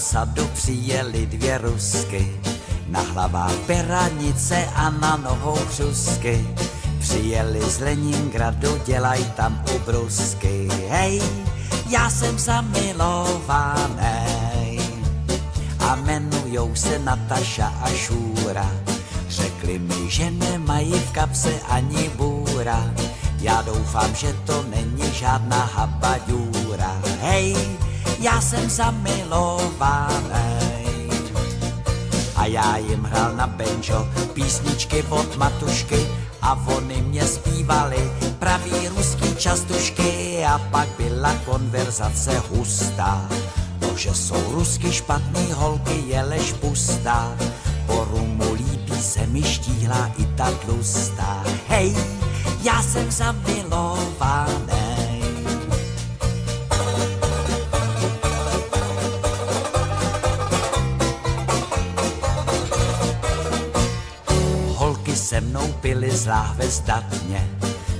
sadu přijeli dvě rusky, na hlavách peranice a na nohou křusky. Přijeli z Leningradu, dělaj tam ubrusky. Hej, já jsem zamilovaný a jmenujou se Nataša a Šúra. Řekli mi, že nemají v kapse ani bůra. Já doufám, že to není žádná habaďůra. Hej, já jsem zamilovaný. A já jim hrál na banjo písničky od Matušky a oni mě zpívali pravý ruský častušky. A pak byla konverzace hustá, to, že jsou rusky špatný holky, je lež pustá. Po rumu líbí se mi štíhlá i ta tlustá. Hej, já jsem zamilovaný. Holky se mnou pily z láhve zdatně,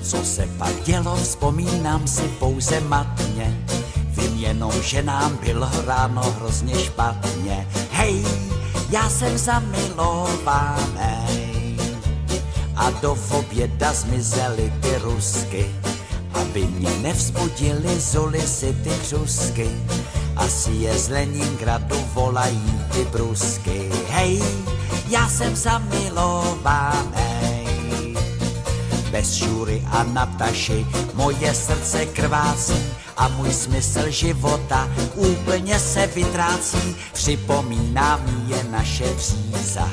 co se pak dělo, vzpomínám si pouze matně. Vím jenom, že nám bylo ráno hrozně špatně. Hej, já jsem zamilovaný. A do oběda zmizely ty rusky, aby mě nevzbudili zuly si ty křusky. Asi je z Leningradu volají ty brusky. Hej, já jsem zamilovaný. Bez Šury a Nataši moje srdce krvácí a můj smysl života úplně se vytrácí. Připomíná mi je naše příza,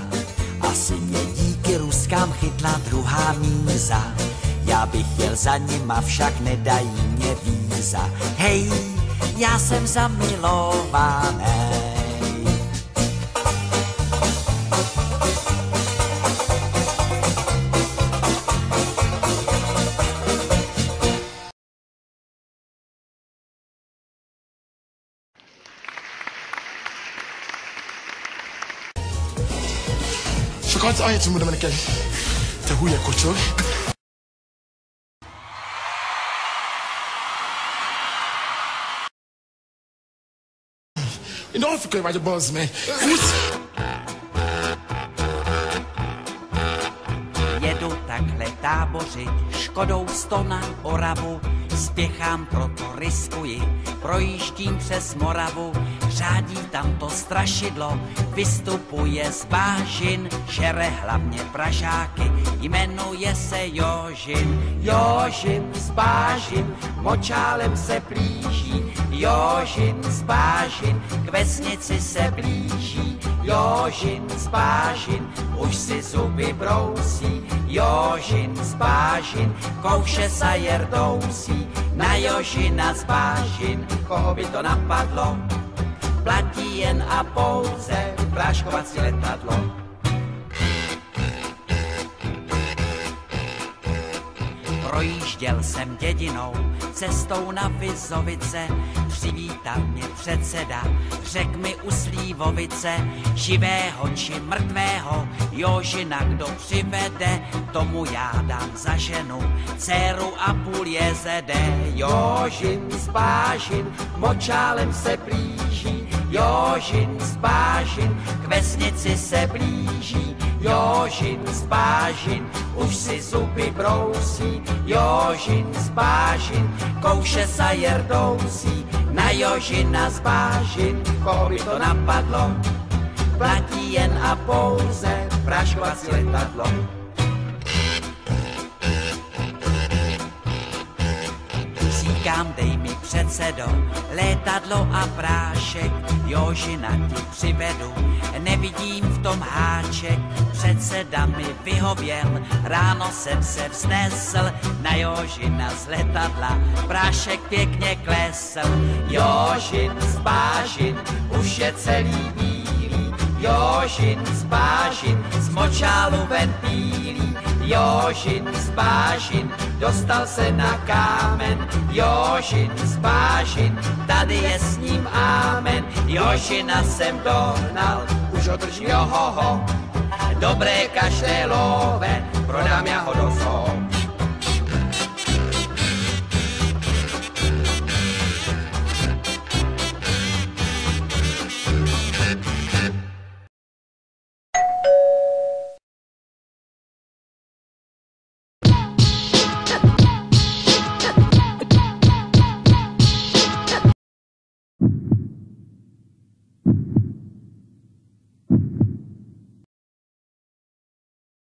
asi mě díky ruskám chytla druhá míza. Já bych jel za nima, však nedají mě víza. Hej, já jsem zamilovaný. Ganz eins mit dem Kerl. Der Huja Kutscher. In Afrika war der Boss, man. Jedu takhle tábořit Škodou 100 na Oravu, spěchám, proto riskuji, projíždím přes Moravu, řádí tam to strašidlo, vystupuje z bážin, žere hlavně Pražáky, jmenuje se Jožin. Jožin z bážin, močálem se plíží, Jožin z bážin, k vesnici se blíží, Jožin z bážin, už si zuby brousí, Jožin z bážin, kouše sa jerdousí, na Jožina z bážin, koho by to napadlo, platí jen a pouze práškovací letadlo. Projížděl jsem dědinou, cestou na Vizovice, přivítal mě předseda, řek mi u Slívovice, živého či mrtvého, Jožina kdo přivede, tomu já dám za ženu, dceru a půl jezede. Jožin z bážin, močálem se blíží, Jožin z bážin, k vesnici se blíží, Jožin z bážin, už si zuby brousí, Jožin z bážin, kouše sa jerdousí, na Jožina z bážin, koho by to napadlo, platí jen a pouze práškovací letadlo. Říkám, dej mi předsedo, létadlo a prášek, Jožina ti přivedu, nevidím v tom háček, předseda mi vyhověl, ráno jsem se vznesl, na Jožina z letadla, prášek pěkně klesl. Jožin z bážin, už je celý bílý, Jožin z bážin, z močálu ven pílí, Jožin z bážin, dostal se na kámen, Jožin z bážin, tady je s ním ámen, Jožina jsem dohnal, už ho drží, johoho, dobré kaštelové, prodám já ho do zoo.